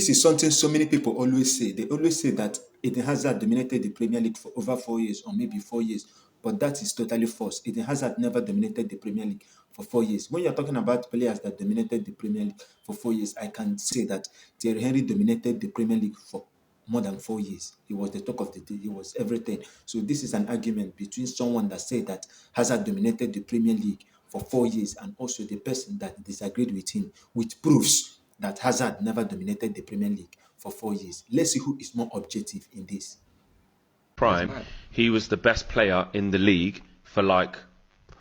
This is something so many people always say. They always say that Eden Hazard dominated the Premier League for over 4 years or maybe 4 years, but that is totally false. Eden Hazard never dominated the Premier League for 4 years. When you're talking about players that dominated the Premier League for 4 years, I can say that Thierry Henry dominated the Premier League for more than 4 years. He was the talk of the day. He was everything. So this is an argument between someone that said that Hazard dominated the Premier League for 4 years and also the person that disagreed with him, with proofs that Hazard never dominated the Premier League for 4 years. Let's see who is more objective in this. Prime, he was the best player in the league for like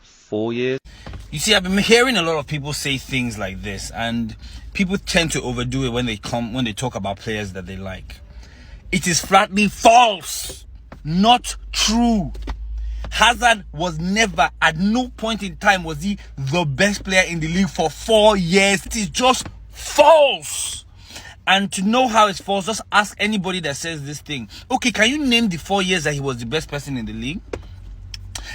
4 years. You see, I've been hearing a lot of people say things like this, and people tend to overdo it when they talk about players that they like. It is flatly false, not true. Hazard was never, at no point in time was he the best player in the league for 4 years. It is just false. And to know how it's false, just ask anybody that says this thing. Okay, can you name the 4 years that he was the best person in the league?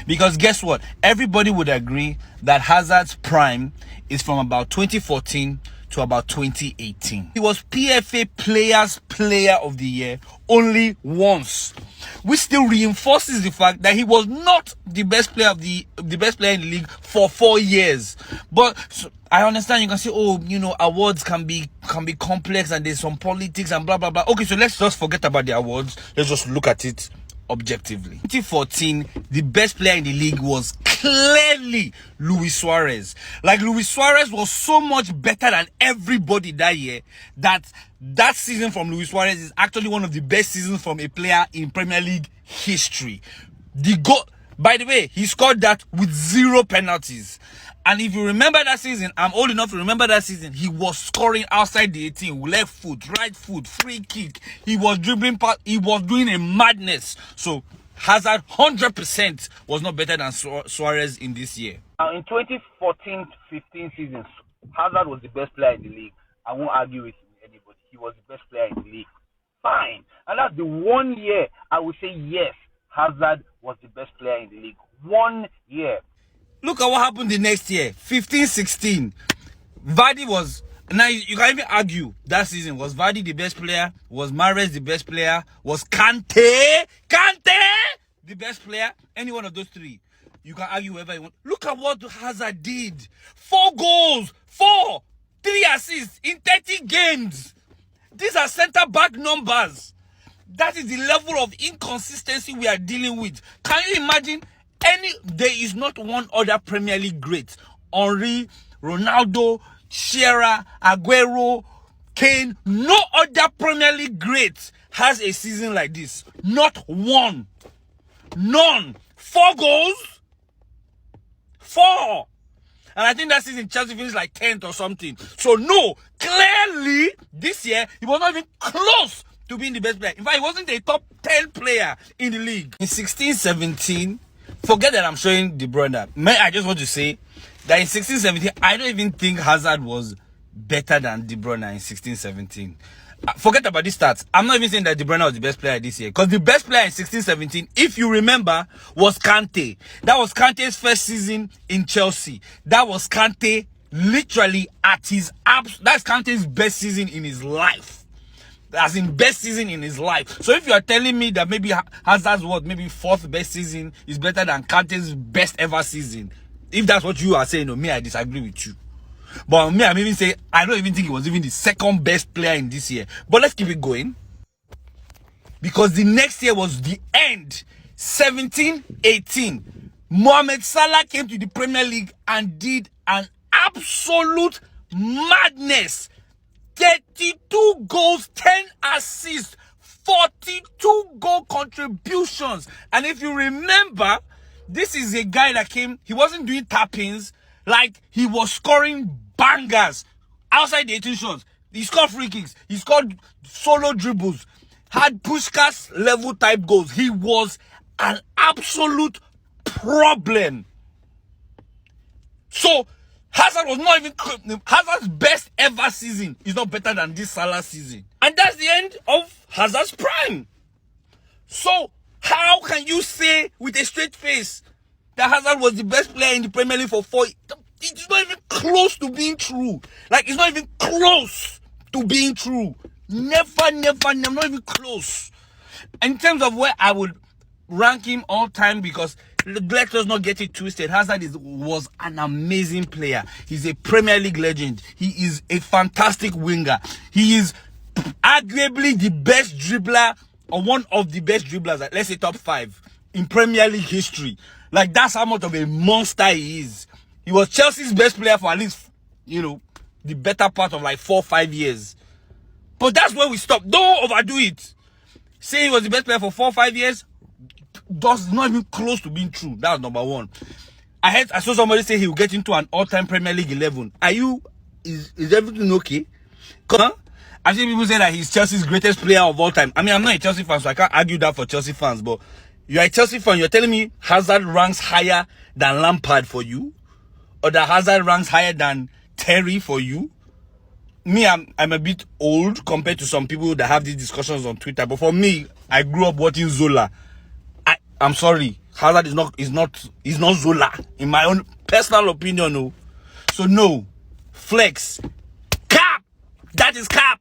Because guess what? Everybody would agree that Hazard's prime is from about 2014 to about 2018. He was PFA Players Player of the Year only once, which still reinforces the fact that he was not the best player in the league for 4 years. But so, I understand you can say, oh, you know, awards can be complex and there's some politics and blah blah blah. Okay, so let's just forget about the awards. Let's just look at it objectively. 2014, the best player in the league was clearly Luis Suarez. Like, Luis Suarez was so much better than everybody that year that season from Luis Suarez is actually one of the best seasons from a player in Premier League history. The goal, by the way, he scored that with 0 penalties. And if you remember that season, I'm old enough to remember that season, he was scoring outside the 18, left foot, right foot, free kick. He was dribbling past, he was doing a madness. So Hazard 100% was not better than Suarez in this year. Now in 2014-15 season, Hazard was the best player in the league. I won't argue with anybody. He was the best player in the league. Fine. And that's the 1 year I would say yes, Hazard was the best player in the league. 1 year. Look at what happened the next year, 15-16. Vardy was, now you can even argue that season, was Vardy the best player? Was Mahrez the best player? Was Kante the best player? Any one of those three. You can argue whoever you want. Look at what Hazard did. 4 goals, 3 assists in 30 games. These are centre-back numbers. That is the level of inconsistency we are dealing with. Can you imagine? There is not one other Premier League great. Henry, Ronaldo, Shearer, Aguero, Kane. No other Premier League great has a season like this. Not one. None. 4 goals. 4. And I think that season Chelsea finished like 10th or something. So no, clearly this year he was not even close to being the best player. In fact, he wasn't a top 10 player in the league. In 16-17, forget that I'm showing De Bruyne. I just want to say that in 16-17, I don't even think Hazard was better than De Bruyne in 16-17. Forget about these stats. I'm not even saying that De Bruyne was the best player this year. Because the best player in 16-17, if you remember, was Kante. That was Kante's first season in Chelsea. That was Kante literally at his that's Kante's best season in his life. As in best season in his life. So if you are telling me that maybe Hazard's maybe 4th best season is better than Kante's best ever season, if that's what you are saying, me, I disagree with you. But me, I'm even saying I don't even think he was even the 2nd best player in this year. But let's keep it going, because the next year was the end. 17-18, Mohamed Salah came to the Premier League and did an absolute madness. 32 goals, 10 assists, 42 goal contributions. And if you remember, this is a guy that came, he wasn't doing tap-ins, like he was scoring bangers outside the 18 shots. He scored free kicks, he scored solo dribbles, had Puskás level type goals. He was an absolute problem. So Hazard was not even, Hazard's best ever season is not better than this Salah season. And that's the end of Hazard's prime. So how can you say with a straight face that Hazard was the best player in the Premier League for 4 years? It's not even close to being true. Like, it's not even close to being true. Never, not even close. In terms of where I would rank him all time, because let us not get it twisted. Hazard was an amazing player. He's a Premier League legend. He is a fantastic winger. He is arguably the best dribbler, or one of the best dribblers, let's say top 5 in Premier League history. Like, that's how much of a monster he is. He was Chelsea's best player for at least, the better part of like 4 or 5 years. But that's where we stop. Don't overdo it. Say he was the best player for 4 or 5 years, that's not even close to being true. That's number one. I saw somebody say he will get into an all-time Premier League 11. Is everything okay? I've seen people say that he's Chelsea's greatest player of all time. I mean, I'm not a Chelsea fan, so I can't argue that for Chelsea fans. But you're a Chelsea fan, you're telling me Hazard ranks higher than Lampard for you? Or that Hazard ranks higher than Terry for you? Me, I'm a bit old compared to some people that have these discussions on Twitter. But for me, I grew up watching Zola. I'm sorry, Hazard is not Zola, in my own personal opinion. No. So no, flex, cap. That is cap.